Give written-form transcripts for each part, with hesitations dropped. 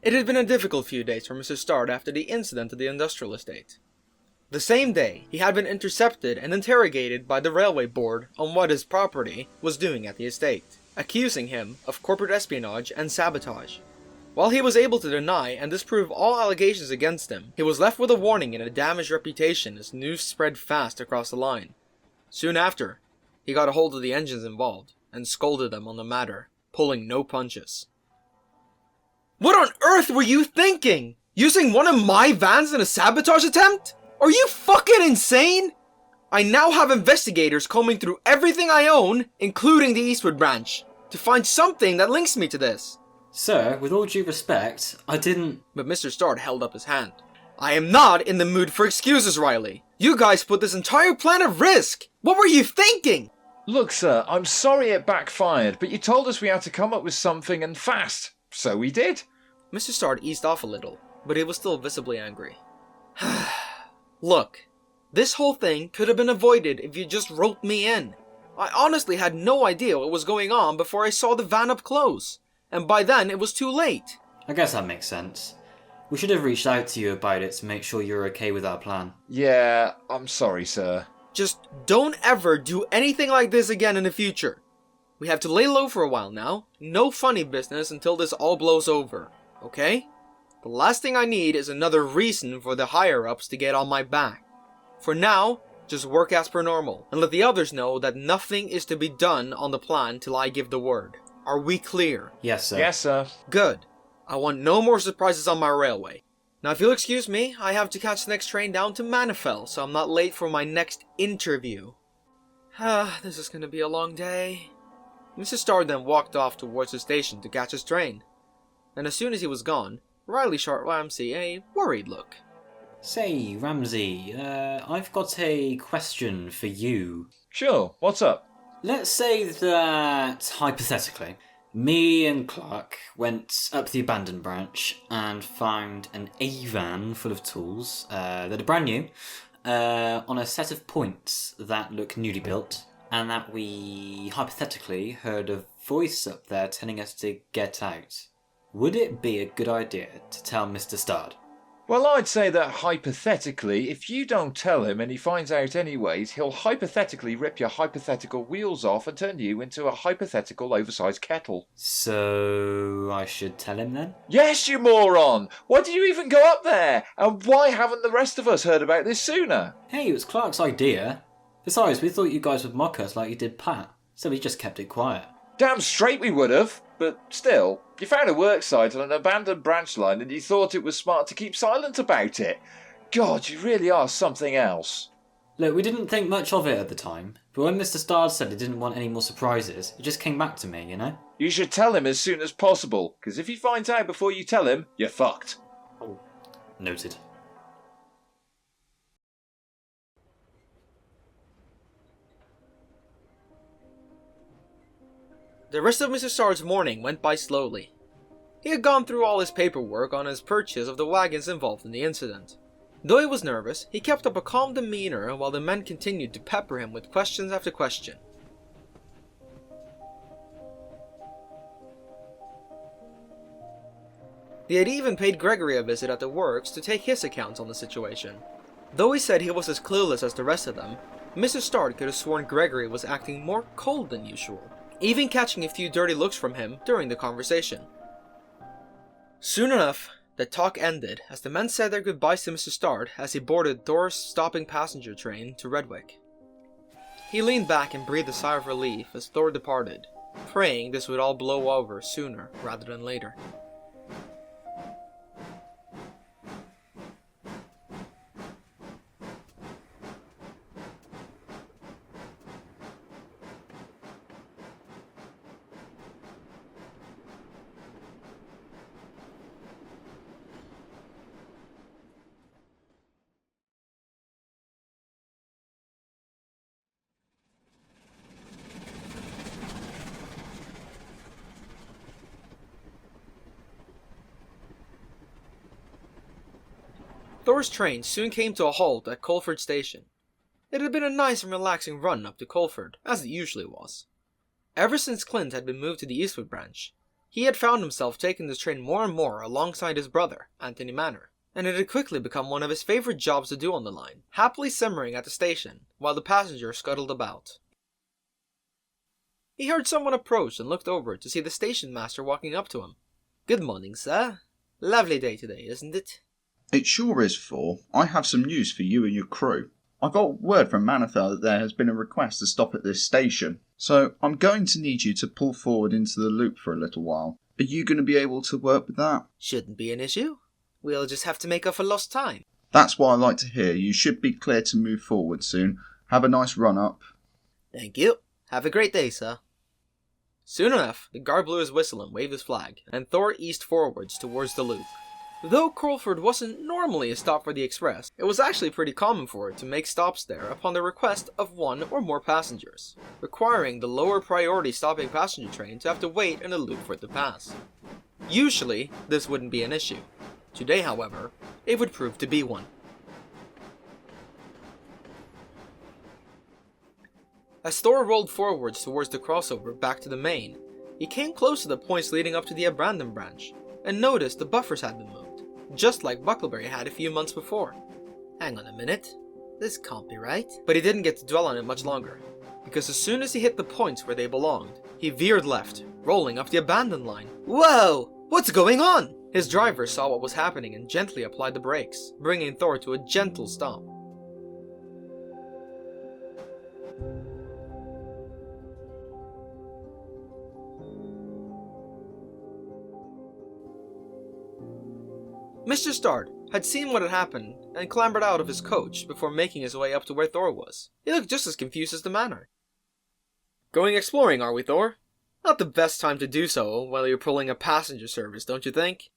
It had been a difficult few days for Mr. Starr after the incident at the industrial estate. The same day, he had been intercepted and interrogated by the railway board on what his property was doing at the estate, accusing him of corporate espionage and sabotage. While he was able to deny and disprove all allegations against him, he was left with a warning and a damaged reputation as news spread fast across the line. Soon after, he got a hold of the engines involved and scolded them on the matter, pulling no punches. What on earth were you thinking? Using one of my vans in a sabotage attempt? Are you fucking insane? I now have investigators combing through everything I own, including the Eastwood branch, to find something that links me to this. Sir, with all due respect, I didn't... But Mr. Starr held up his hand. I am not in the mood for excuses, Riley. You guys put this entire plan at risk. What were you thinking? Look, sir, I'm sorry it backfired, but you told us we had to come up with something and fast. So we did. Mr. Starr eased off a little, but he was still visibly angry. Look, this whole thing could have been avoided if you just roped me in. I honestly had no idea what was going on before I saw the van up close. And by then, it was too late. I guess that makes sense. We should have reached out to you about it to make sure you're okay with our plan. Yeah, I'm sorry, sir. Just don't ever do anything like this again in the future. We have to lay low for a while now. No funny business until this all blows over. Okay? The last thing I need is another reason for the higher-ups to get on my back. For now, just work as per normal, and let the others know that nothing is to be done on the plan till I give the word. Are we clear? Yes, sir. Yes, sir. Good. I want no more surprises on my railway. Now if you'll excuse me, I have to catch the next train down to Manifel, so I'm not late for my next interview. This is gonna be a long day. Mr. Starr then walked off towards the station to catch his train. And as soon as he was gone, Riley shot Ramsey a worried look. Say, Ramsey, I've got a question for you. Sure, what's up? Let's say that, hypothetically, me and Clark went up the abandoned branch and found an A-van full of tools that are brand new on a set of points that look newly built, and that we hypothetically heard a voice up there telling us to get out. Would it be a good idea to tell Mr. Stard? Well, I'd say that hypothetically, if you don't tell him and he finds out anyways, he'll hypothetically rip your hypothetical wheels off and turn you into a hypothetical oversized kettle. So I should tell him then? Yes, you moron! Why did you even go up there? And why haven't the rest of us heard about this sooner? Hey, it was Clark's idea. Besides, we thought you guys would mock us like you did Pat, so we just kept it quiet. Damn straight we would have, but still, you found a work site on an abandoned branch line and you thought it was smart to keep silent about it. God, you really are something else. Look, we didn't think much of it at the time, but when Mr. Stard said he didn't want any more surprises, it just came back to me, you know? You should tell him as soon as possible, because if he finds out before you tell him, you're fucked. Oh, noted. The rest of Mr. Starr's morning went by slowly. He had gone through all his paperwork on his purchase of the wagons involved in the incident. Though he was nervous, he kept up a calm demeanor while the men continued to pepper him with questions after question. He had even paid Gregory a visit at the works to take his accounts on the situation. Though he said he was as clueless as the rest of them, Mr. Starr could have sworn Gregory was acting more cold than usual, even catching a few dirty looks from him during the conversation. Soon enough, the talk ended as the men said their goodbyes to Mr. Starr as he boarded Thor's stopping passenger train to Redwick. He leaned back and breathed a sigh of relief as Thor departed, praying this would all blow over sooner rather than later. Thor's train soon came to a halt at Colford Station. It had been a nice and relaxing run up to Colford, as it usually was. Ever since Clint had been moved to the Eastwood branch, He had found himself taking this train more and more alongside his brother, Anthony Manor, and it had quickly become one of his favorite jobs to do on the line, happily simmering at the station while the passengers scuttled about. He heard someone approach and looked over to see the station master walking up to him. "Good morning, sir. Lovely day today, isn't it?" "It sure is, Thor. I have some news for you and your crew. I got word from Manifel that there has been a request to stop at this station, so I'm going to need you to pull forward into the loop for a little while. Are you going to be able to work with that?" "Shouldn't be an issue. We'll just have to make up for lost time." "That's what I like to hear. You should be clear to move forward soon. Have a nice run-up." "Thank you. Have a great day, sir." Soon enough, the guard blew his whistle and waved his flag, and Thor eased forwards towards the loop. Though Crawford wasn't normally a stop for the express, it was actually pretty common for it to make stops there upon the request of one or more passengers, requiring the lower priority stopping passenger train to have to wait in a loop for it to pass. Usually, this wouldn't be an issue. Today, however, it would prove to be one. As Thor rolled forwards towards the crossover back to the main, he came close to the points leading up to the Abandon branch, and noticed the buffers had been moved, just like Buckleberry had a few months before. Hang on a minute, this can't be right. But he didn't get to dwell on it much longer, because as soon as he hit the points where they belonged, he veered left, rolling up the Abandon line. Whoa! What's going on? His driver saw what was happening and gently applied the brakes, bringing Thor to a gentle stop. Mr. Start had seen what had happened and clambered out of his coach before making his way up to where Thor was. He looked just as confused as the Manor. "Going exploring, are we, Thor? Not the best time to do so while you're pulling a passenger service, don't you think?"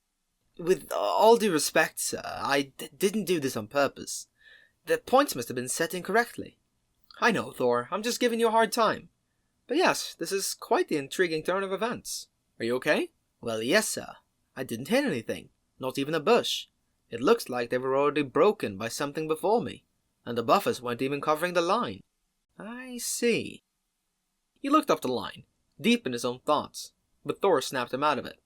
"With all due respect, sir, I didn't do this on purpose. The points must have been set incorrectly." "I know, Thor. I'm just giving you a hard time. But yes, this is quite the intriguing turn of events. Are you okay?" "Well, yes, sir. I didn't hit anything. Not even a bush. It looks like they were already broken by something before me, and the buffers weren't even covering the line." "I see." He looked up the line, deep in his own thoughts, but Thor snapped him out of it.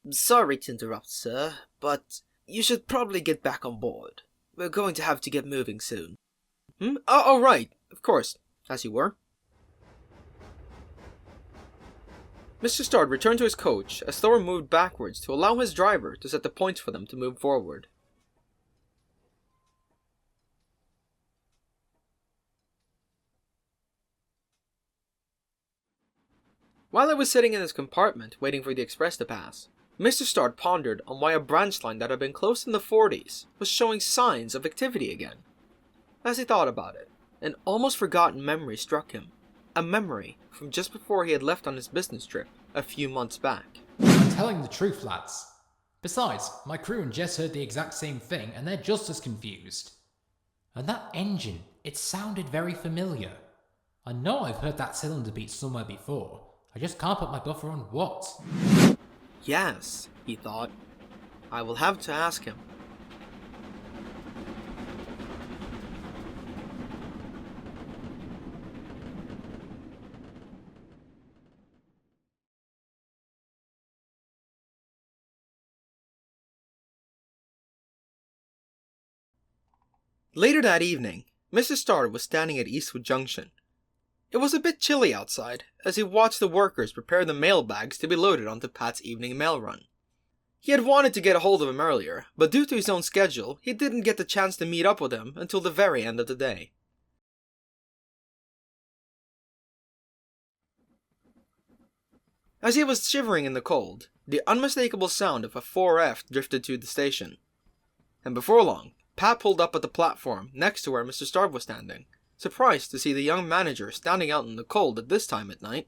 "Sorry to interrupt, sir, but you should probably get back on board. We're going to have to get moving soon." Oh, right, of course, as you were." Mr. Start returned to his coach as Thor moved backwards to allow his driver to set the points for them to move forward. While I was sitting in his compartment waiting for the express to pass, Mr. Start pondered on why a branch line that had been closed in the 40s was showing signs of activity again. As he thought about it, an almost forgotten memory struck him. A memory from just before he had left on his business trip a few months back. "I'm telling the truth, lads. Besides, my crew and Jess heard the exact same thing and they're just as confused. And that engine, it sounded very familiar. I know I've heard that cylinder beat somewhere before. I just can't put my buffer on what." Yes, he thought. I will have to ask him. Later that evening, Mr. Start was standing at Eastwood Junction. It was a bit chilly outside as he watched the workers prepare the mail bags to be loaded onto Pat's evening mail run. He had wanted to get a hold of him earlier, but due to his own schedule, he didn't get the chance to meet up with him until the very end of the day. As he was shivering in the cold, the unmistakable sound of a 4F drifted to the station. And before long, Pat pulled up at the platform next to where Mr. Start was standing, surprised to see the young manager standing out in the cold at this time at night.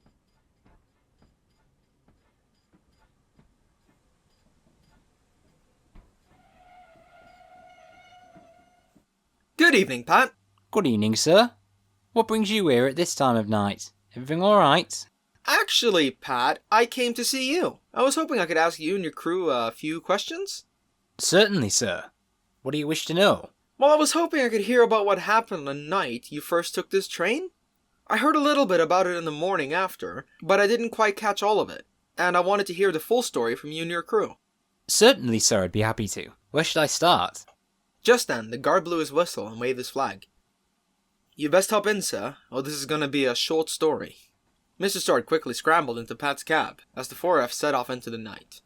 "Good evening, Pat." Good evening, sir. What brings you here at this time of night? Everything alright? "Actually, Pat, I came to see you. I was hoping I could ask you and your crew a few questions." Certainly, sir. What do you wish to know? "Well, I was hoping I could hear about what happened the night you first took this train. I heard a little bit about it in the morning after, but I didn't quite catch all of it. and I wanted to hear the full story from you and your crew. Certainly, sir, I'd be happy to. Where should I start? Just then, the guard blew his whistle and waved his flag. You best hop in, sir, or this is gonna be a short story. Mr. Start quickly scrambled into Pat's cab as the 4F set off into the night.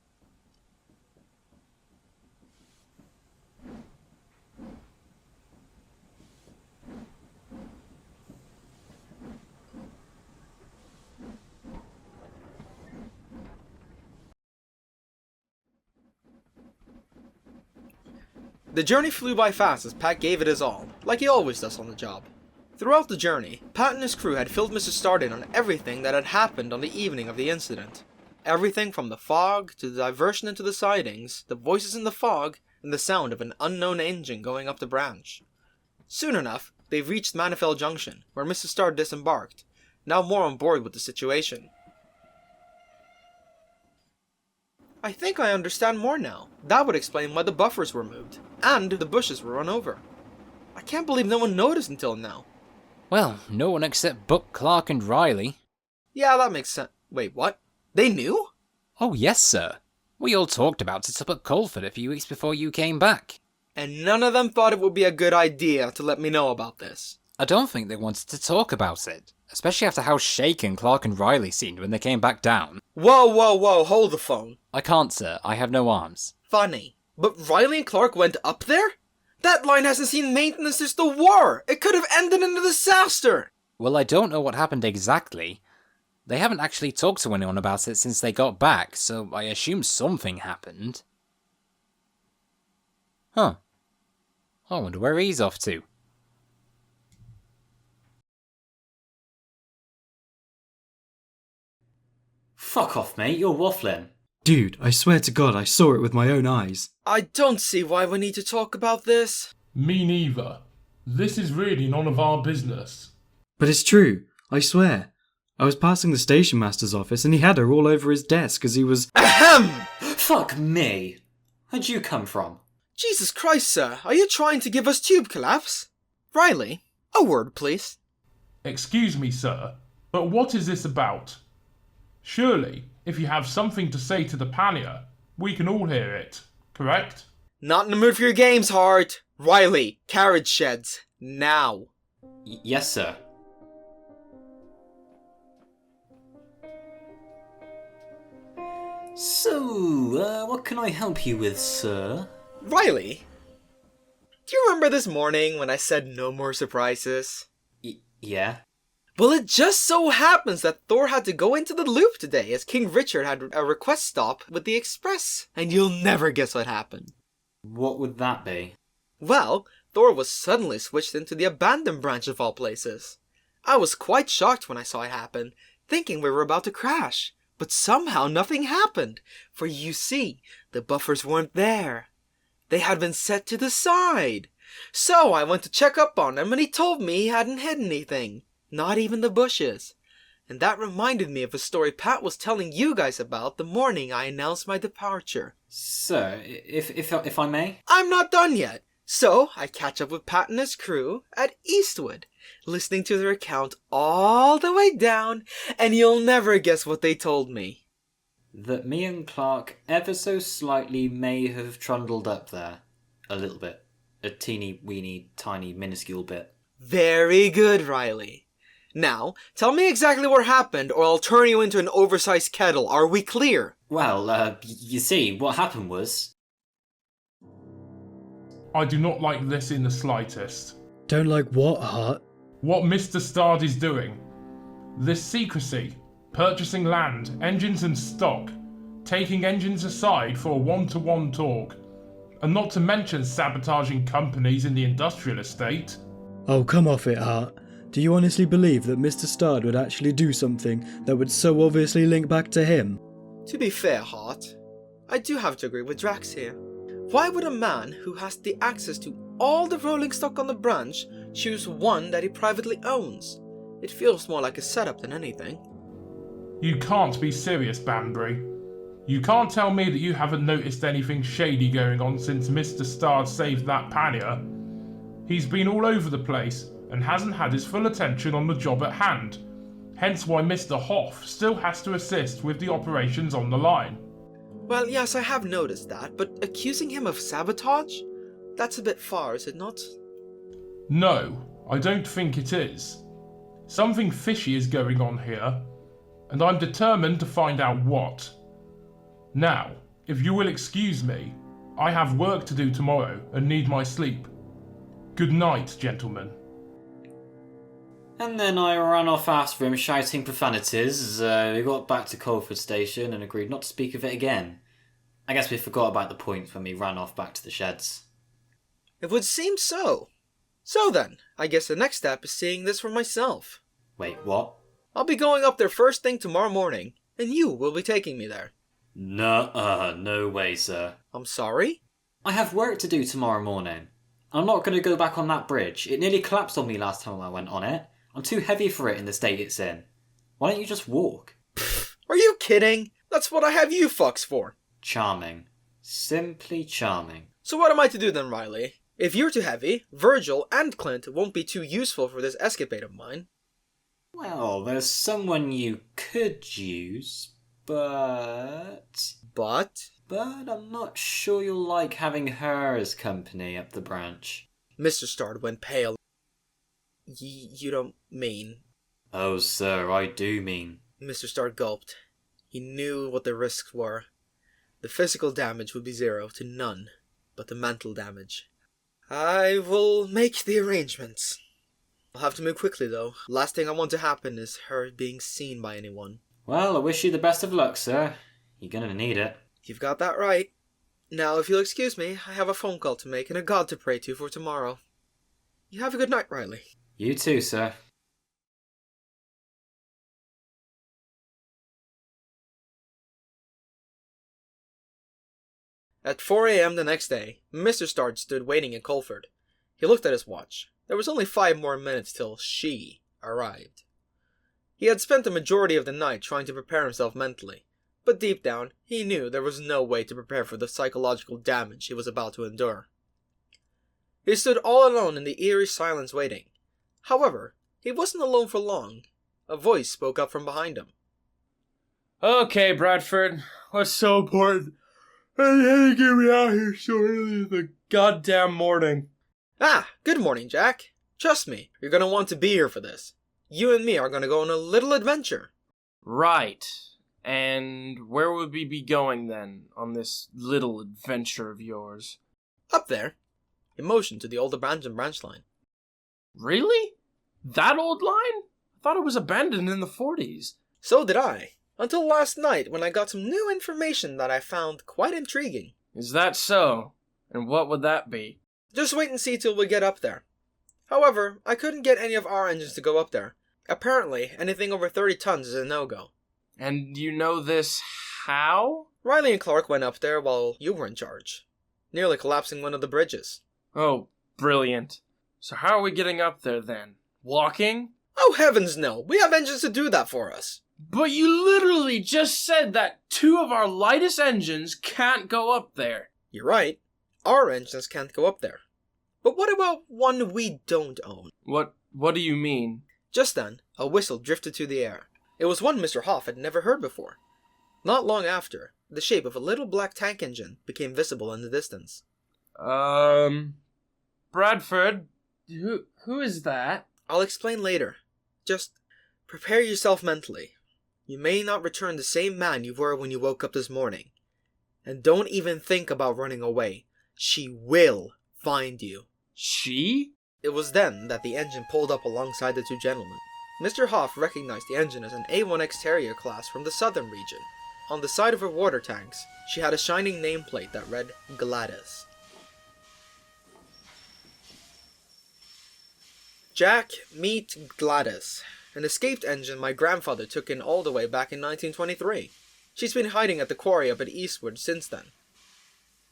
The journey flew by fast as Pat gave it his all, like he always does on the job. Throughout the journey, Pat and his crew had filled Mr. Start in on everything that had happened on the evening of the incident. Everything from the fog, to the diversion into the sidings, the voices in the fog, and the sound of an unknown engine going up the branch. Soon enough, they reached Manifel Junction, where Mr. Start disembarked, now more on board with the situation. I think I understand more now. That would explain why the buffers were moved, and the bushes were run over. I can't believe no one noticed until now. Well, no one except Buck, Clark and Riley. Yeah, that makes sense. Wait, what? They knew? Oh yes, sir. We all talked about it up at Colford a few weeks before you came back. And none of them thought it would be a good idea to let me know about this. I don't think they wanted to talk about it, especially after how shaken Clark and Riley seemed when they came back down. Whoa, hold the phone. I can't, sir. I have no arms. Funny, but Riley and Clark went up there? That line hasn't seen maintenance since the war! It could have ended in a disaster! Well, I don't know what happened exactly. They haven't actually talked to anyone about it since they got back, so I assume something happened. Huh. I wonder where he's off to. Fuck off, mate, you're waffling. Dude, I swear to God I saw it with my own eyes. I don't see why we need to talk about this. Me neither. This is really none of our business. But it's true, I swear. I was passing the station master's office and he had her all over his desk as he was— Ahem! Fuck me. Where'd you come from? Jesus Christ, sir, are you trying to give us tube collapse? Riley, a word, please. Excuse me, sir, but what is this about? Surely, if you have something to say to the pannier, we can all hear it, correct? Not in the mood for your games, Hart. Riley, carriage sheds, now. Yes, sir. So, what can I help you with, sir? Riley, do you remember this morning when I said no more surprises? Yeah? Well, it just so happens that Thor had to go into the loop today as King Richard had a request stop with the express. And you'll never guess what happened. What would that be? Well, Thor was suddenly switched into the abandoned branch of all places. I was quite shocked when I saw it happen, thinking we were about to crash. But somehow nothing happened, for you see, the buffers weren't there. They had been set to the side. So I went to check up on him and he told me he hadn't hit anything. Not even the bushes. And that reminded me of a story Pat was telling you guys about the morning I announced my departure. Sir, if I may? I'm not done yet. So I catch up with Pat and his crew at Eastwood, listening to their account all the way down, and you'll never guess what they told me. That me and Clark ever so slightly may have trundled up there. A little bit. A teeny weeny tiny minuscule bit. Very good, Riley. Now, tell me exactly what happened or I'll turn you into an oversized kettle. Are we clear? Well, you see, what happened was... I do not like this in the slightest. Don't like what, Hart? What Mr. Stard is doing. This secrecy, purchasing land, engines and stock, taking engines aside for a one-to-one talk, and not to mention sabotaging companies in the industrial estate. Oh, come off it, Hart. Do you honestly believe that Mr. Stard would actually do something that would so obviously link back to him? To be fair, Hart, I do have to agree with Drax here. Why would a man who has the access to all the rolling stock on the branch choose one that he privately owns? It feels more like a setup than anything. You can't be serious, Banbury. You can't tell me that you haven't noticed anything shady going on since Mr. Stard saved that pannier. He's been all over the place and hasn't had his full attention on the job at hand. Hence why Mr. Hoff still has to assist with the operations on the line. Well, yes, I have noticed that, but accusing him of sabotage? That's a bit far, is it not? No, I don't think it is. Something fishy is going on here, and I'm determined to find out what. Now, if you will excuse me, I have work to do tomorrow and need my sleep. Good night, gentlemen. And then I ran off after him shouting profanities. We got back to Colford Station and agreed not to speak of it again. I guess we forgot about the point when we ran off back to the sheds. It would seem so. So then, I guess the next step is seeing this for myself. Wait, what? I'll be going up there first thing tomorrow morning, and you will be taking me there. No way, sir. I'm sorry? I have work to do tomorrow morning. I'm not going to go back on that bridge. It nearly collapsed on me last time I went on it. I'm too heavy for it in the state it's in. Why don't you just walk? Are you kidding? That's what I have you fucks for. Charming. Simply charming. So what am I to do then, Riley? If you're too heavy, Virgil and Clint won't be too useful for this escapade of mine. Well, there's someone you could use, but I'm not sure you'll like having her as company up the branch. Mr. Stard went pale. You don't mean... Oh, sir, I do mean. Mr. Stard gulped. He knew what the risks were. The physical damage would be 0 to none, but the mental damage... I will make the arrangements. I'll have to move quickly, though. Last thing I want to happen is her being seen by anyone. Well, I wish you the best of luck, sir. You're gonna need it. You've got that right. Now, if you'll excuse me, I have a phone call to make and a god to pray to for tomorrow. You have a good night, Riley. You too, sir. At 4 a.m. the next day, Mr. Stard stood waiting in Colford. He looked at his watch. There was only 5 more minutes till she arrived. He had spent the majority of the night trying to prepare himself mentally, but deep down, he knew there was no way to prepare for the psychological damage he was about to endure. He stood all alone in the eerie silence waiting. However, he wasn't alone for long. A voice spoke up from behind him. Okay, Bradford, what's so important? I had to get me out here so early in the goddamn morning. Ah, good morning, Jack. Trust me, you're gonna want to be here for this. You and me are gonna go on a little adventure. Right. And where would we be going then, on this little adventure of yours? Up there. He motioned to the old abandoned branch line. Really? That old line? I thought it was abandoned in the 40s. So did I. Until last night when I got some new information that I found quite intriguing. Is that so? And what would that be? Just wait and see till we get up there. However, I couldn't get any of our engines to go up there. Apparently, anything over 30 tons is a no-go. And you know this how? Riley and Clark went up there while you were in charge, nearly collapsing one of the bridges. Oh, brilliant. So how are we getting up there then? Walking? Oh heavens no, we have engines to do that for us. But you literally just said that 2 of our lightest engines can't go up there. You're right. Our engines can't go up there. But what about one we don't own? What do you mean? Just then, a whistle drifted through the air. It was one Mr. Hoff had never heard before. Not long after, the shape of a little black tank engine became visible in the distance. Bradford, who is that? I'll explain later. Just prepare yourself mentally. You may not return the same man you were when you woke up this morning. And don't even think about running away. She will find you. She? It was then that the engine pulled up alongside the 2 gentlemen. Mr. Hoff recognized the engine as an A1X Terrier class from the southern region. On the side of her water tanks, she had a shining nameplate that read Gladys. Jack, meet Gladys, an escaped engine my grandfather took in all the way back in 1923. She's been hiding at the quarry up at Eastwood since then.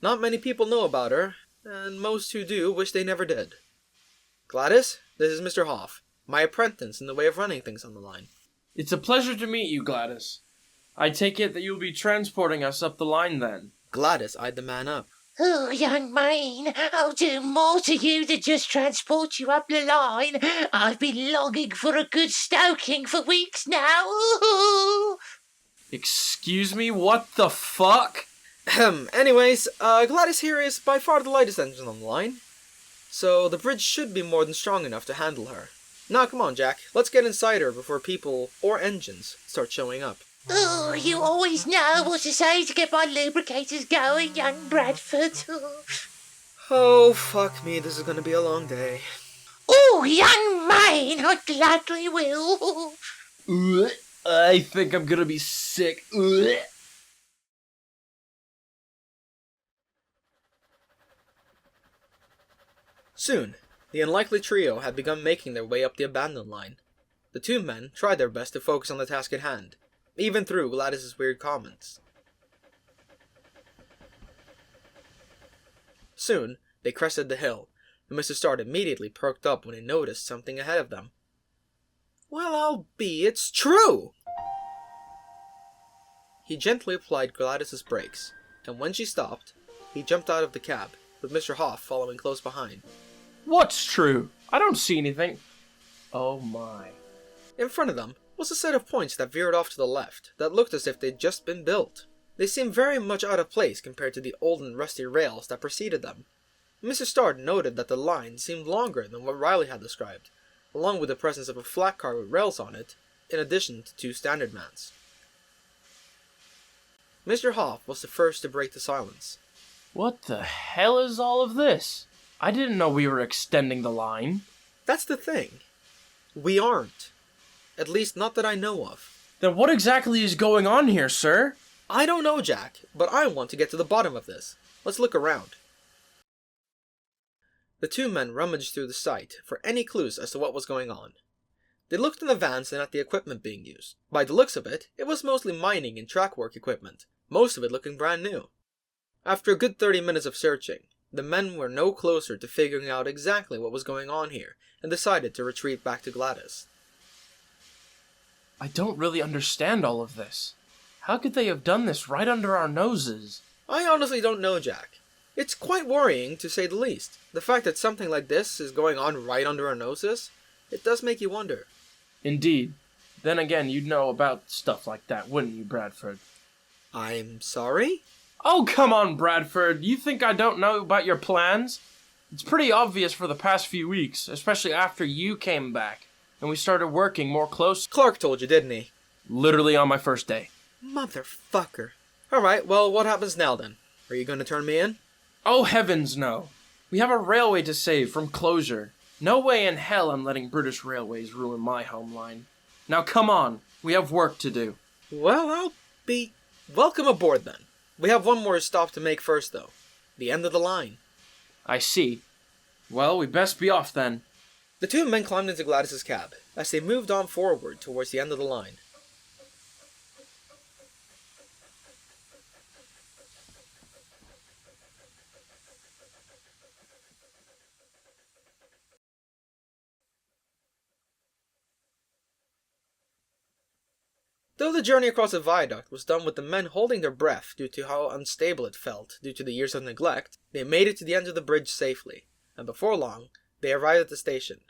Not many people know about her, and most who do wish they never did. Gladys, this is Mr. Hoff, my apprentice in the way of running things on the line. It's a pleasure to meet you, Gladys. I take it that you'll be transporting us up the line then. Gladys eyed the man up. Oh, young man, I'll do more to you than just transport you up the line. I've been longing for a good stoking for weeks now. Ooh. Excuse me, what the fuck? Anyways, Gladys here is by far the lightest engine on the line, so the bridge should be more than strong enough to handle her. Now come on, Jack, let's get inside her before people or engines start showing up. Oh, you always know what to say to get my lubricators going, young Bradford. Oh, fuck me, this is gonna be a long day. Oh, young man, I gladly will. I think I'm gonna be sick. Soon, the unlikely trio had begun making their way up the abandoned line. The two men tried their best to focus on the task at hand, even through Gladys's weird comments. Soon, they crested the hill, and Mr. Start immediately perked up when he noticed something ahead of them. Well, I'll be, it's true! He gently applied Gladys's brakes, and when she stopped, he jumped out of the cab, with Mr. Hoff following close behind. What's true? I don't see anything. Oh my. In front of them was a set of points that veered off to the left that looked as if they'd just been built. They seemed very much out of place compared to the old and rusty rails that preceded them. Mr. Start noted that the line seemed longer than what Riley had described, along with the presence of a flat car with rails on it, in addition to two standard mans. Mr. Hoff was the first to break the silence. What the hell is all of this? I didn't know we were extending the line. That's the thing. We aren't. At least not that I know of. Then what exactly is going on here, sir? I don't know, Jack, but I want to get to the bottom of this. Let's look around. The two men rummaged through the site for any clues as to what was going on. They looked in the vans and at the equipment being used. By the looks of it, it was mostly mining and track work equipment, most of it looking brand new. After a good 30 minutes of searching, the men were no closer to figuring out exactly what was going on here, and decided to retreat back to Gladys. I don't really understand all of this. How could they have done this right under our noses? I honestly don't know, Jack. It's quite worrying, to say the least. The fact that something like this is going on right under our noses, it does make you wonder. Indeed. Then again, you'd know about stuff like that, wouldn't you, Bradford? I'm sorry? Oh, come on, Bradford. You think I don't know about your plans? It's pretty obvious for the past few weeks, especially after you came back, and we started working more close. Clark told you, didn't he? Literally on my first day. Motherfucker. Alright, well, what happens now then? Are you going to turn me in? Oh, heavens no. We have a railway to save from closure. No way in hell I'm letting British Railways ruin my home line. Now come on, we have work to do. Well, I'll be... Welcome aboard then. We have one more stop to make first though. The end of the line. I see. Well, we best be off then. The two men climbed into Gladys's cab, as they moved on forward towards the end of the line. Though the journey across the viaduct was done with the men holding their breath due to how unstable it felt due to the years of neglect, they made it to the end of the bridge safely, and before long, they arrived at the station.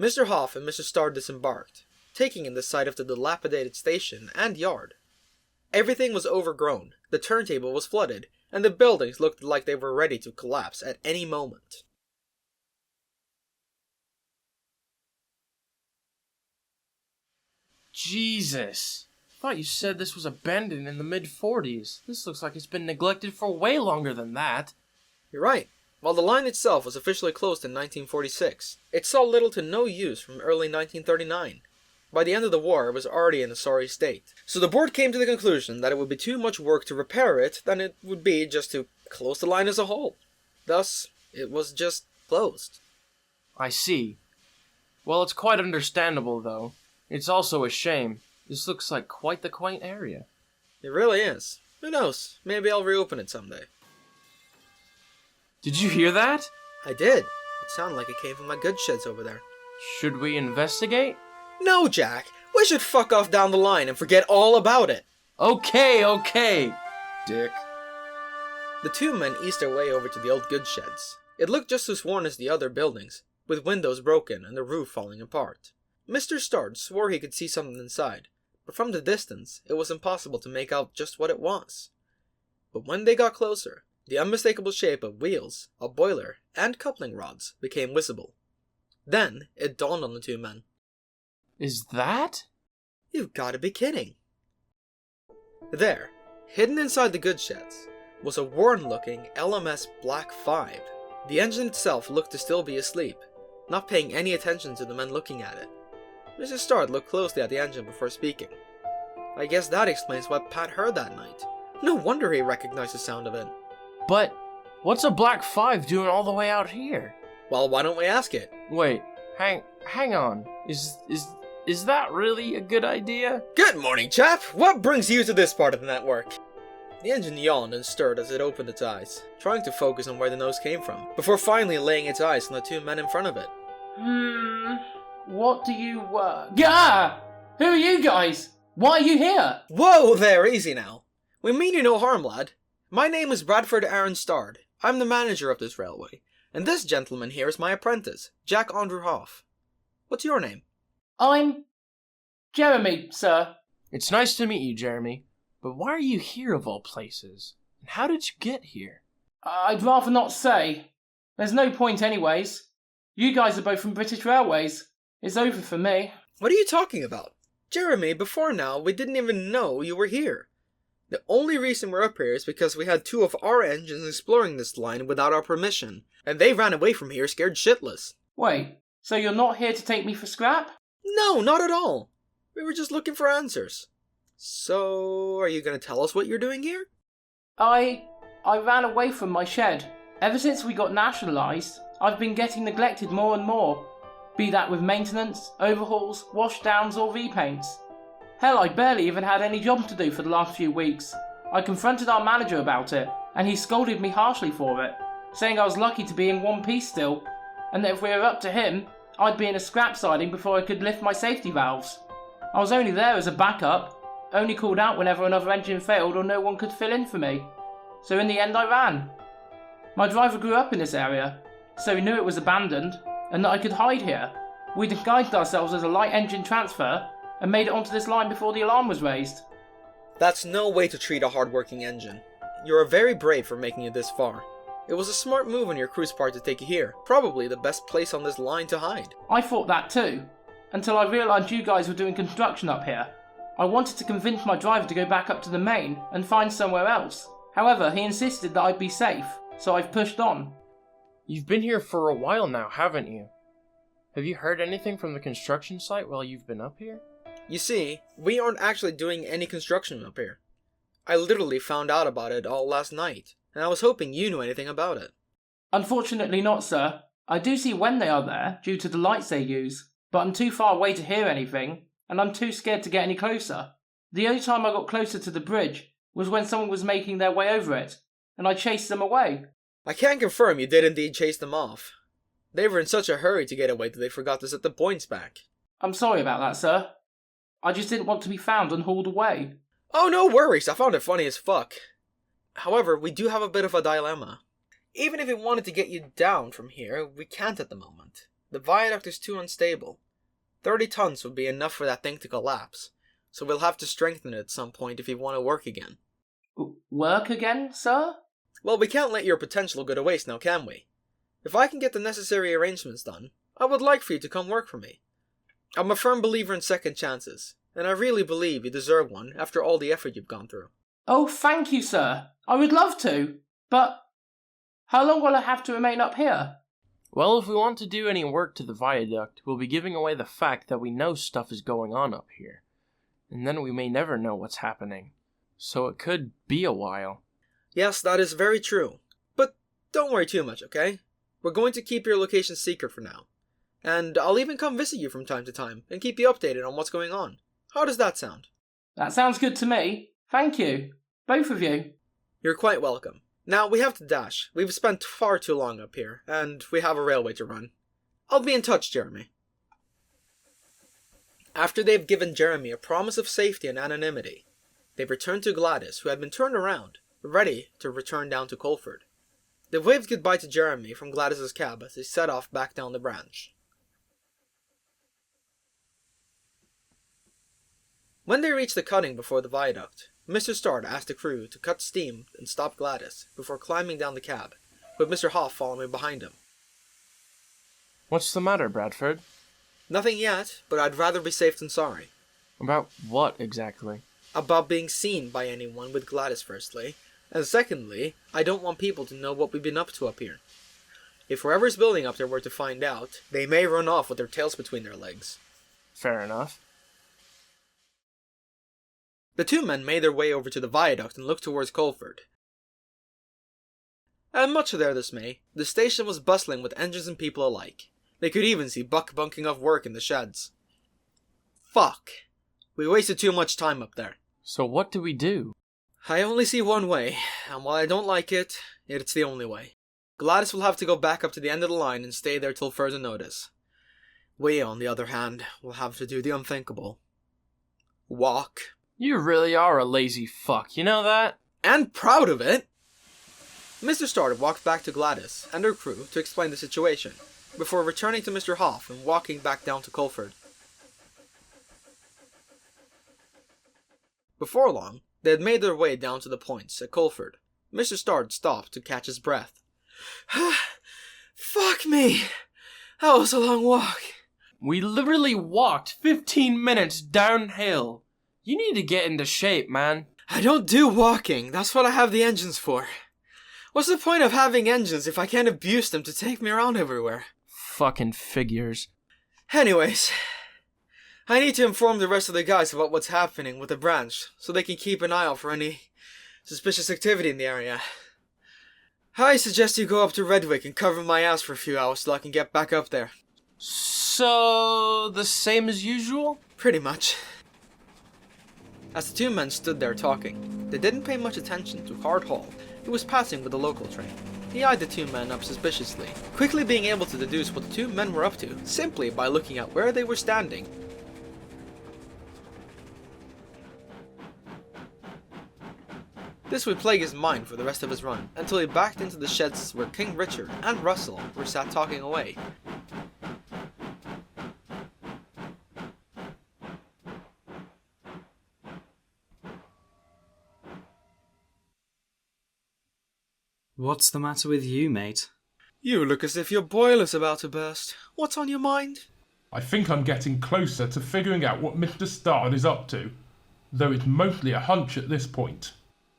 Mr. Hoff and Mr. Starr disembarked, taking in the sight of the dilapidated station and yard. Everything was overgrown, the turntable was flooded, and the buildings looked like they were ready to collapse at any moment. Jesus. I thought you said this was abandoned in the mid-40s. This looks like it's been neglected for way longer than that. You're right. While the line itself was officially closed in 1946, it saw little to no use from early 1939. By the end of the war, it was already in a sorry state. So the board came to the conclusion that it would be too much work to repair it than it would be just to close the line as a whole. Thus, it was just closed. I see. Well, it's quite understandable, though. It's also a shame. This looks like quite the quaint area. It really is. Who knows? Maybe I'll reopen it someday. Did you hear that? I did. It sounded like it came from my goods sheds over there. Should we investigate? No, Jack! We should fuck off down the line and forget all about it! Okay. Dick. The two men eased their way over to the old goods sheds. It looked just as worn as the other buildings, with windows broken and the roof falling apart. Mr. Stard swore he could see something inside, but from the distance, it was impossible to make out just what it was. But when they got closer, the unmistakable shape of wheels, a boiler, and coupling rods became visible. Then, it dawned on the two men. Is that? You've gotta be kidding. There, hidden inside the goods sheds, was a worn-looking LMS Black 5. The engine itself looked to still be asleep, not paying any attention to the men looking at it. Mr. Stard looked closely at the engine before speaking. I guess that explains what Pat heard that night. No wonder he recognized the sound of it. But what's a Black 5 doing all the way out here? Well, why don't we ask it? Wait, hang on. Is that really a good idea? Good morning, chap! What brings you to this part of the network? The engine yawned and stirred as it opened its eyes, trying to focus on where the nose came from, before finally laying its eyes on the two men in front of it. What do you, Gah! Who are you guys? Why are you here? Whoa there, easy now. We mean you no harm, lad. My name is Bradford Aaron Stard. I'm the manager of this railway, and this gentleman here is my apprentice, Jack Andrew Hoff. What's your name? I'm Jeremy, sir. It's nice to meet you, Jeremy. But why are you here of all places? And how did you get here? I'd rather not say. There's no point anyways. You guys are both from British Railways. It's over for me. What are you talking about? Jeremy, before now, we didn't even know you were here. The only reason we're up here is because we had two of our engines exploring this line without our permission, and they ran away from here scared shitless. Wait, so you're not here to take me for scrap? No, not at all. We were just looking for answers. So, are you going to tell us what you're doing here? I ran away from my shed. Ever since we got nationalised, I've been getting neglected more and more. Be that with maintenance, overhauls, washdowns or repaints. Hell, I barely even had any job to do for the last few weeks. I confronted our manager about it, and he scolded me harshly for it, saying I was lucky to be in one piece still, and that if we were up to him, I'd be in a scrap siding before I could lift my safety valves. I was only there as a backup, only called out whenever another engine failed or no one could fill in for me. So in the end I ran. My driver grew up in this area, so he knew it was abandoned and that I could hide here. We disguised ourselves as a light engine transfer and made it onto this line before the alarm was raised. That's no way to treat a hard-working engine. You're very brave for making it this far. It was a smart move on your crew's part to take you here. Probably the best place on this line to hide. I thought that too, until I realised you guys were doing construction up here. I wanted to convince my driver to go back up to the main and find somewhere else. However, he insisted that I'd be safe, so I've pushed on. You've been here for a while now, haven't you? Have you heard anything from the construction site while you've been up here? You see, we aren't actually doing any construction up here. I literally found out about it all last night, and I was hoping you knew anything about it. Unfortunately not, sir. I do see when they are there, due to the lights they use, but I'm too far away to hear anything, and I'm too scared to get any closer. The only time I got closer to the bridge was when someone was making their way over it, and I chased them away. I can confirm you did indeed chase them off. They were in such a hurry to get away that they forgot to set the points back. I'm sorry about that, sir. I just didn't want to be found and hauled away. Oh, no worries, I found it funny as fuck. However, we do have a bit of a dilemma. Even if we wanted to get you down from here, we can't at the moment. The viaduct is too unstable. 30 tons would be enough for that thing to collapse, so we'll have to strengthen it at some point if you want to work again. Work again, sir? Well, we can't let your potential go to waste now, can we? If I can get the necessary arrangements done, I would like for you to come work for me. I'm a firm believer in second chances, and I really believe you deserve one after all the effort you've gone through. Oh, thank you, sir. I would love to, but how long will I have to remain up here? Well, if we want to do any work to the viaduct, we'll be giving away the fact that we know stuff is going on up here. And then we may never know what's happening. So it could be a while. Yes, that is very true. But don't worry too much, okay? We're going to keep your location secret for now. And I'll even come visit you from time to time and keep you updated on what's going on. How does that sound? That sounds good to me. Thank you. Both of you. You're quite welcome. Now, we have to dash. We've spent far too long up here, and we have a railway to run. I'll be in touch, Jeremy. After they've given Jeremy a promise of safety and anonymity, they've returned to Gladys, who had been turned around, ready to return down to Colford. They waved goodbye to Jeremy from Gladys's cab as they set off back down the branch. When they reached the cutting before the viaduct, Mr. Starr asked the crew to cut steam and stop Gladys before climbing down the cab, with Mr. Hoff following behind him. What's the matter, Bradford? Nothing yet, but I'd rather be safe than sorry. About what, exactly? About being seen by anyone with Gladys, firstly, and secondly, I don't want people to know what we've been up to up here. If whoever's building up there were to find out, they may run off with their tails between their legs. Fair enough. The two men made their way over to the viaduct and looked towards Colford. And much to their dismay, the station was bustling with engines and people alike. They could even see Buck bunking off work in the sheds. Fuck. We wasted too much time up there. So what do we do? I only see one way, and while I don't like it, it's the only way. Gladys will have to go back up to the end of the line and stay there till further notice. We, on the other hand, will have to do the unthinkable. Walk. You really are a lazy fuck, you know that? And proud of it! Mr. Starr walked back to Gladys and her crew to explain the situation, before returning to Mr. Hoff and walking back down to Colford. Before long, they had made their way down to the points at Colford. Mr. Starr stopped to catch his breath. Fuck me! That was a long walk. We literally walked 15 minutes downhill. You need to get into shape, man. I don't do walking. That's what I have the engines for. What's the point of having engines if I can't abuse them to take me around everywhere? Fucking figures. Anyways, I need to inform the rest of the guys about what's happening with the branch, so they can keep an eye out for any suspicious activity in the area. I suggest you go up to Redwick and cover my ass for a few hours till I can get back up there. So, the same as usual? Pretty much. As the two men stood there talking, they didn't pay much attention to Hard Hall, who was passing with the local train. He eyed the two men up suspiciously, quickly being able to deduce what the two men were up to, simply by looking at where they were standing. This would plague his mind for the rest of his run, until he backed into the sheds where King Richard and Russell were sat talking away. What's the matter with you, mate? You look as if your boiler's about to burst. What's on your mind? I think I'm getting closer to figuring out what Mr. Starr is up to, though it's mostly a hunch at this point.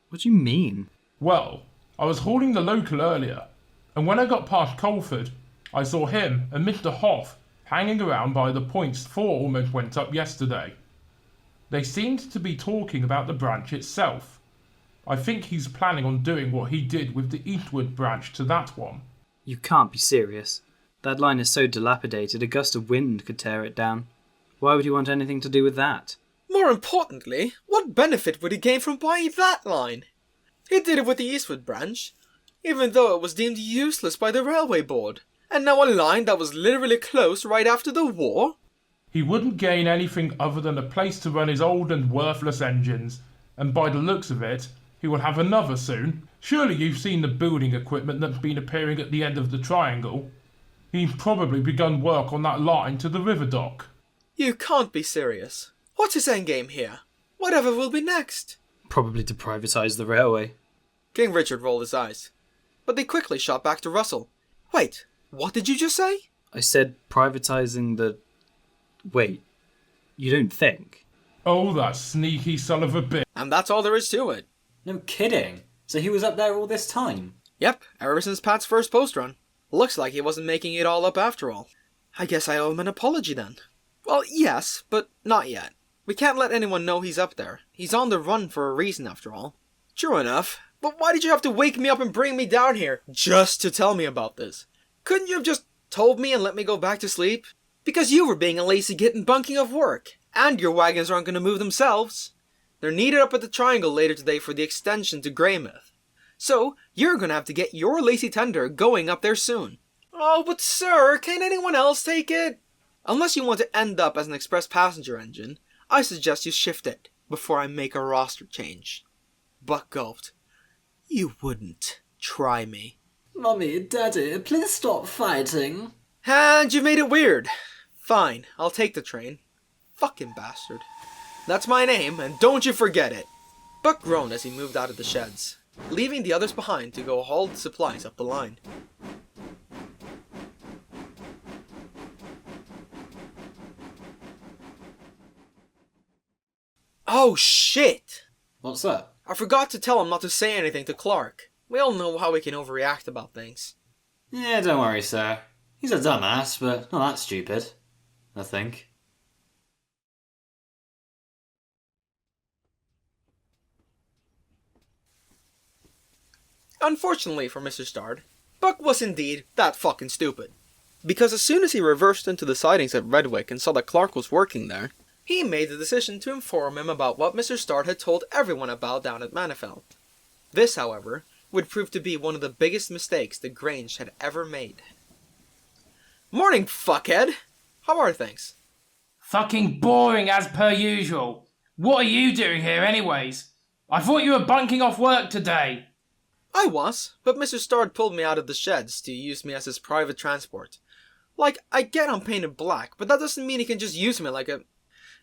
What do you mean? Well, I was hauling the local earlier, and when I got past Colford, I saw him and Mr. Hoff hanging around by the points 4 almost went up yesterday. They seemed to be talking about the branch itself. I think he's planning on doing what he did with the eastward branch to that one. You can't be serious. That line is so dilapidated a gust of wind could tear it down. Why would you want anything to do with that? More importantly, what benefit would he gain from buying that line? He did it with the eastward branch, even though it was deemed useless by the railway board. And now a line that was literally closed right after the war? He wouldn't gain anything other than a place to run his old and worthless engines, and by the looks of it, he will have another soon. Surely you've seen the building equipment that's been appearing at the end of the triangle. He's probably begun work on that line to the river dock. You can't be serious. What's his endgame here? Whatever will be next? Probably to privatise the railway. King Richard rolled his eyes, but they quickly shot back to Russell. Wait, what did you just say? I said privatising the... Wait, you don't think? Oh, that sneaky son of a bitch. And that's all there is to it. No kidding. So he was up there all this time? Yep, ever since Pat's first post run. Looks like he wasn't making it all up after all. I guess I owe him an apology then. Well, yes, but not yet. We can't let anyone know he's up there. He's on the run for a reason after all. True enough, but why did you have to wake me up and bring me down here just to tell me about this? Couldn't you have just told me and let me go back to sleep? Because you were being a lazy git and bunking of work, and your wagons aren't going to move themselves. They're needed up at the triangle later today for the extension to Greymouth. So, you're gonna have to get your lazy tender going up there soon. Oh, but sir, can't anyone else take it? Unless you want to end up as an express passenger engine, I suggest you shift it before I make a roster change. Buck gulped. You wouldn't try me. Mummy, Daddy, please stop fighting. And you made it weird. Fine, I'll take the train. Fucking bastard. That's my name, and don't you forget it. Buck groaned as he moved out of the sheds, leaving the others behind to go haul the supplies up the line. Oh shit! What's that? I forgot to tell him not to say anything to Clark. We all know how he can overreact about things. Yeah, don't worry, sir. He's a dumbass, but not that stupid, I think. Unfortunately for Mr. Stard, Buck was indeed that fucking stupid. Because as soon as he reversed into the sidings at Redwick and saw that Clark was working there, he made the decision to inform him about what Mr. Stard had told everyone about down at Manifeld. This, however, would prove to be one of the biggest mistakes the Grange had ever made. Morning, fuckhead! How are things? Fucking boring as per usual. What are you doing here anyways? I thought you were bunking off work today. I was, but Mr. Stard pulled me out of the sheds to use me as his private transport. Like, I get I'm painted black, but that doesn't mean he can just use me like a...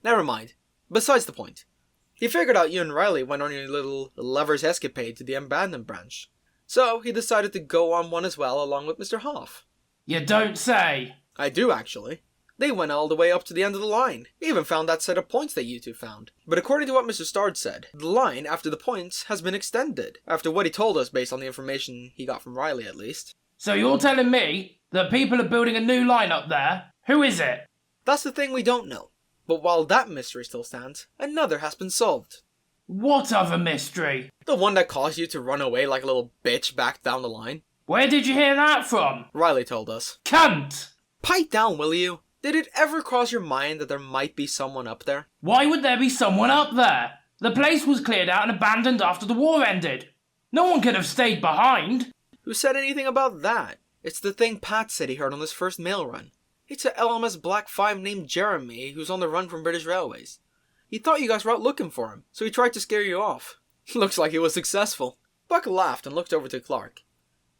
Never mind. Besides the point. He figured out you and Riley went on your little lover's escapade to the abandoned branch. So, he decided to go on one as well along with Mr. Hoff. You don't say. I do, actually. They went all the way up to the end of the line. Even found that set of points that you two found. But according to what Mr. Stard said, the line after the points has been extended. After what he told us based on the information he got from Riley, at least. So you're telling me that people are building a new line up there? Who is it? That's the thing we don't know. But while that mystery still stands, another has been solved. What other mystery? The one that caused you to run away like a little bitch back down the line. Where did you hear that from? Riley told us. Cunt! Pipe down, will you? Did it ever cross your mind that there might be someone up there? Why would there be someone up there? The place was cleared out and abandoned after the war ended. No one could have stayed behind. Who said anything about that? It's the thing Pat said he heard on his first mail run. It's a LMS Black 5 named Jeremy who's on the run from British Railways. He thought you guys were out looking for him, so he tried to scare you off. Looks like he was successful. Buck laughed and looked over to Clark.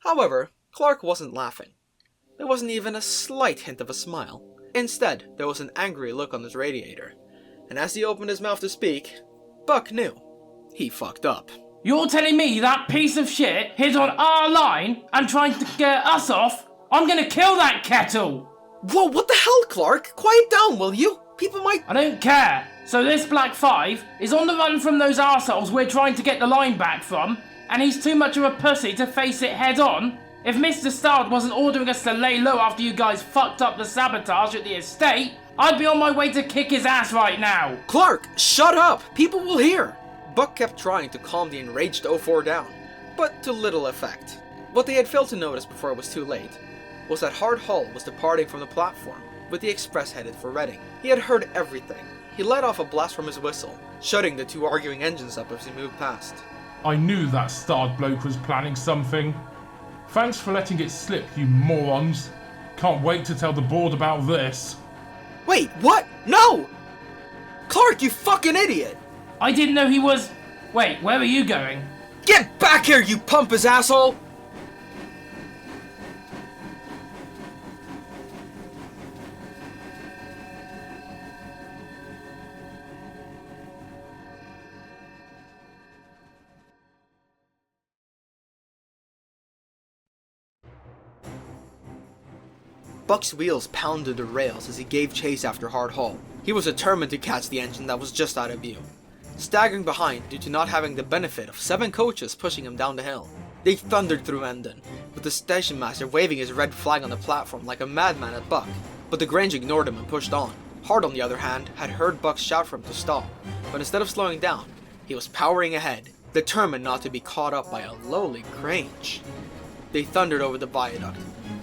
However, Clark wasn't laughing. There wasn't even a slight hint of a smile. Instead, there was an angry look on his radiator. And as he opened his mouth to speak, Buck knew. He fucked up. You're telling me that piece of shit hid on our line and trying to get us off? I'm gonna kill that kettle! Whoa, what the hell, Clark? Quiet down, will you? People might... I don't care. So this Black 5 is on the run from those arseholes we're trying to get the line back from, and he's too much of a pussy to face it head on? If Mr. Stard wasn't ordering us to lay low after you guys fucked up the sabotage at the estate, I'd be on my way to kick his ass right now. Clark, shut up! People will hear! Buck kept trying to calm the enraged 04 down, but to little effect. What they had failed to notice before it was too late was that Hard Hull was departing from the platform, with the express headed for Reading. He had heard everything. He let off a blast from his whistle, shutting the two arguing engines up as he moved past. I knew that starred bloke was planning something. Thanks for letting it slip, you morons. Can't wait to tell the board about this. Wait, what? No! Clark, you fucking idiot! I didn't know he was... Wait, where are you going? Get back here, you pompous asshole! Buck's wheels pounded the rails as he gave chase after Hard Hull. He was determined to catch the engine that was just out of view, staggering behind due to not having the benefit of 7 coaches pushing him down the hill. They thundered through Endon, with the station master waving his red flag on the platform like a madman at Buck, but the Grange ignored him and pushed on. Hard, on the other hand, had heard Buck shout for him to stop, but instead of slowing down, he was powering ahead, determined not to be caught up by a lowly Grange. They thundered over the viaduct,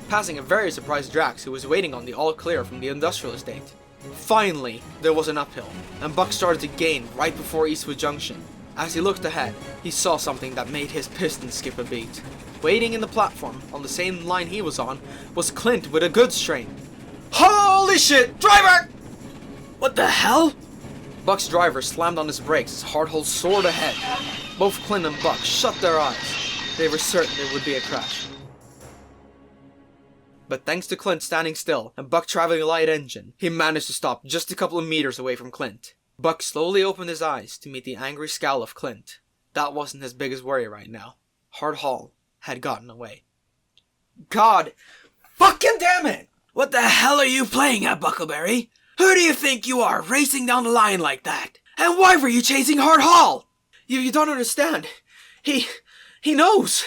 passing a very surprised Drax who was waiting on the all-clear from the industrial estate. Finally, there was an uphill, and Buck started to gain right before Eastwood Junction. As he looked ahead, he saw something that made his pistons skip a beat. Waiting in the platform, on the same line he was on, was Clint with a goods train. Holy shit! Driver! What the hell? Buck's driver slammed on his brakes as Hardhole soared ahead. Both Clint and Buck shut their eyes. They were certain there would be a crash. But thanks to Clint standing still and Buck traveling a light engine, he managed to stop just a couple of meters away from Clint. Buck slowly opened his eyes to meet the angry scowl of Clint. That wasn't his biggest worry right now. Hardhall had gotten away. God fucking damn it! What the hell are you playing at, Buckleberry? Who do you think you are, racing down the line like that? And why were you chasing Hardhall? You don't understand. He knows.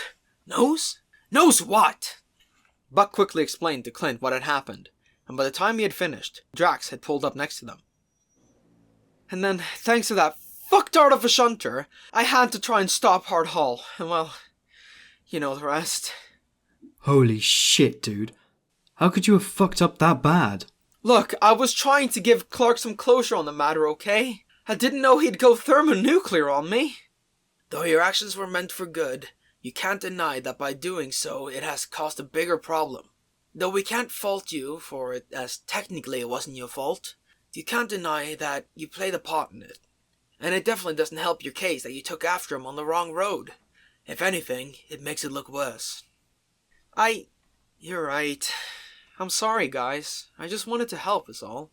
Knows? Knows what? Buck quickly explained to Clint what had happened, and by the time he had finished, Drax had pulled up next to them. And then, thanks to that fucktard of a shunter, I had to try and stop Hardhall, and well, you know the rest. Holy shit, dude. How could you have fucked up that bad? Look, I was trying to give Clark some closure on the matter, okay? I didn't know he'd go thermonuclear on me. Though your actions were meant for good, you can't deny that by doing so, it has caused a bigger problem. Though we can't fault you for it, as technically it wasn't your fault, you can't deny that you played a part in it. And it definitely doesn't help your case that you took after him on the wrong road. If anything, it makes it look worse. You're right. I'm sorry, guys. I just wanted to help, is all.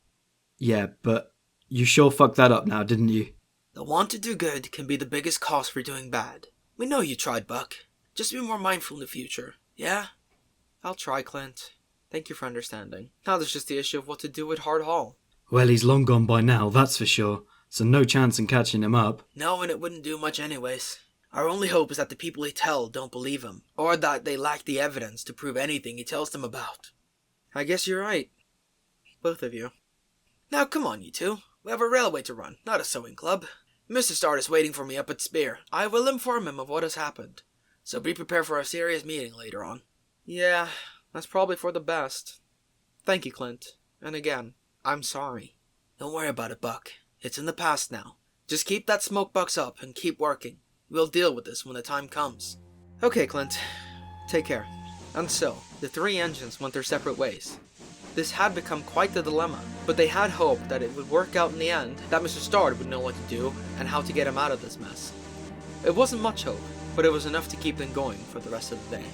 Yeah, but you sure fucked that up now, didn't you? The want to do good can be the biggest cause for doing bad. We know you tried, Buck. Just be more mindful in the future, yeah? I'll try, Clint. Thank you for understanding. Now there's just the issue of what to do with Hardhall. Well, he's long gone by now, that's for sure. So no chance in catching him up. No, and it wouldn't do much anyways. Our only hope is that the people he tells don't believe him, or that they lack the evidence to prove anything he tells them about. I guess you're right. Both of you. Now come on, you two. We have a railway to run, not a sewing club. Mr. Start is waiting for me up at Spear. I will inform him of what has happened. So be prepared for a serious meeting later on. Yeah, that's probably for the best. Thank you, Clint. And again, I'm sorry. Don't worry about it, Buck. It's in the past now. Just keep that smoke box up and keep working. We'll deal with this when the time comes. Okay, Clint. Take care. And so, the three engines went their separate ways. This had become quite the dilemma, but they had hoped that it would work out in the end, that Mr. Starr would know what to do, and how to get him out of this mess. It wasn't much hope, but it was enough to keep them going for the rest of the day.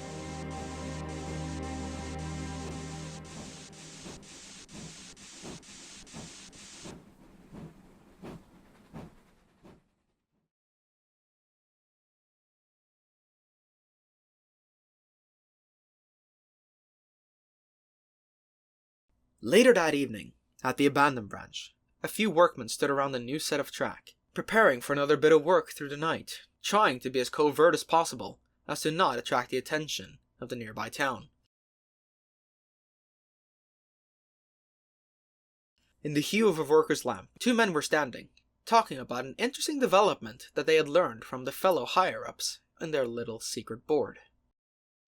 Later that evening, at the abandoned branch, a few workmen stood around the new set of track, preparing for another bit of work through the night, trying to be as covert as possible, as to not attract the attention of the nearby town. In the hue of a worker's lamp, two men were standing, talking about an interesting development that they had learned from the fellow higher-ups in their little secret board.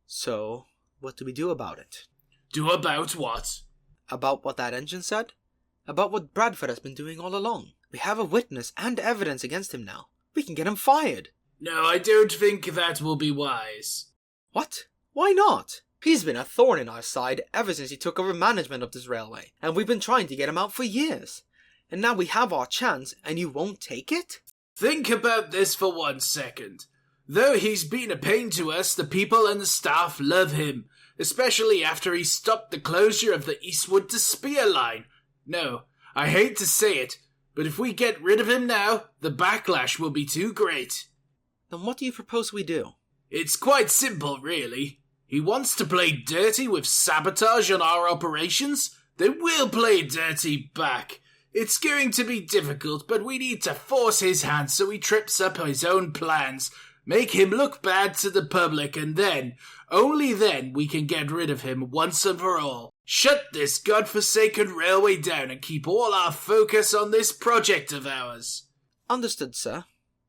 So, what do we do about it? Do about what? About what that engine said? About what Bradford has been doing all along. We have a witness and evidence against him now. We can get him fired. No, I don't think that will be wise. What? Why not? He's been a thorn in our side ever since he took over management of this railway, and we've been trying to get him out for years. And now we have our chance, and you won't take it? Think about this for 1 second. Though he's been a pain to us, the people and the staff love him, especially after he stopped the closure of the Eastwood to Spear line. No, I hate to say it, but if we get rid of him now, the backlash will be too great. Then what do you propose we do? It's quite simple, really. He wants to play dirty with sabotage on our operations, then we'll play dirty back. It's going to be difficult, but we need to force his hand so he trips up his own plans, make him look bad to the public, and then, only then, we can get rid of him once and for all. Shut this godforsaken railway down and keep all our focus on this project of ours. Understood, sir.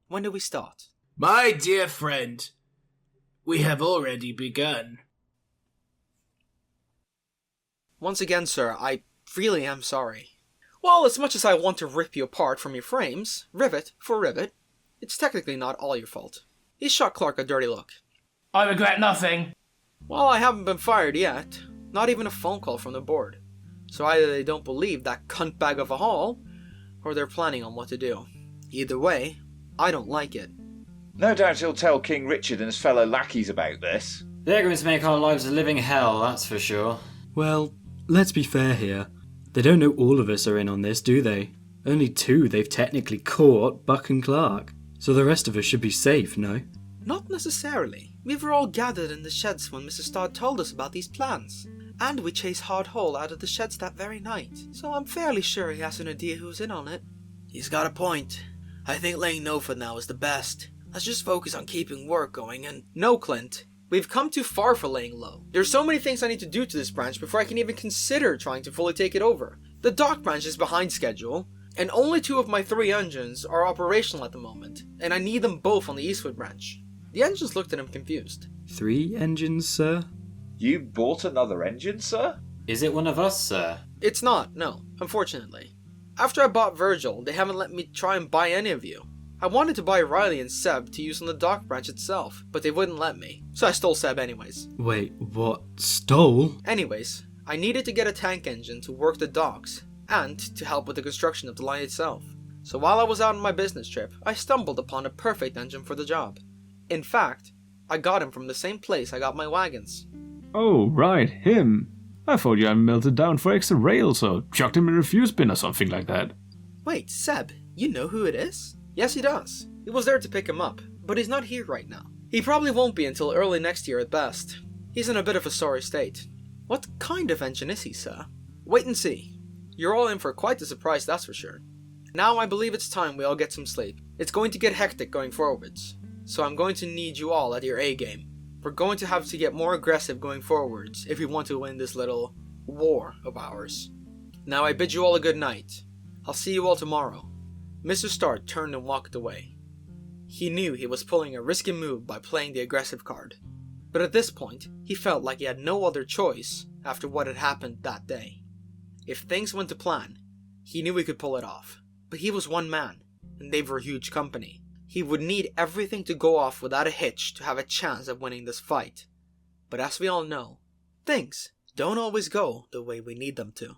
When do we start? My dear friend, we have already begun. Once again, sir, I really am sorry. Well, as much as I want to rip you apart from your frames, rivet for rivet, it's technically not all your fault. He shot Clark a dirty look. I regret nothing. Well, I haven't been fired yet. Not even a phone call from the board. So either they don't believe that cunt bag of a Hall, or they're planning on what to do. Either way, I don't like it. No doubt he'll tell King Richard and his fellow lackeys about this. They're going to make our lives a living hell, that's for sure. Well, let's be fair here. They don't know all of us are in on this, do they? Only 2 they've technically caught, Buck and Clark. So the rest of us should be safe, no? Not necessarily. We were all gathered in the sheds when Mr. Stodd told us about these plans. And we chased Hard Hole out of the sheds that very night. So I'm fairly sure he has an idea who's in on it. He's got a point. I think laying low for now is the best. Let's just focus on keeping work going and... No, Clint. We've come too far for laying low. There's so many things I need to do to this branch before I can even consider trying to fully take it over. The dock branch is behind schedule, and only 2 of my 3 engines are operational at the moment, and I need them both on the Eastwood branch. The engines looked at him confused. 3 engines, sir? You bought another engine, sir? Is it one of us, sir? It's not, no, unfortunately. After I bought Virgil, they haven't let me try and buy any of you. I wanted to buy Riley and Seb to use on the dock branch itself, but they wouldn't let me, so I stole Seb anyways. Wait, what? Stole? Anyways, I needed to get a tank engine to work the docks, and to help with the construction of the line itself. So while I was out on my business trip, I stumbled upon a perfect engine for the job. In fact, I got him from the same place I got my wagons. Oh, right, him. I thought you had melted down for extra rails or chucked him in a refuse bin or something like that. Wait, Seb, you know who it is? Yes, he does. He was there to pick him up, but he's not here right now. He probably won't be until early next year at best. He's in a bit of a sorry state. What kind of engine is he, sir? Wait and see. You're all in for quite a surprise, that's for sure. Now I believe it's time we all get some sleep. It's going to get hectic going forwards, so I'm going to need you all at your A game. We're going to have to get more aggressive going forwards if we want to win this little war of ours. Now I bid you all a good night. I'll see you all tomorrow. Mr. Stark turned and walked away. He knew he was pulling a risky move by playing the aggressive card, but at this point, he felt like he had no other choice after what had happened that day. If things went to plan, he knew he could pull it off, but he was one man, and they were a huge company. He would need everything to go off without a hitch to have a chance of winning this fight. But as we all know, things don't always go the way we need them to.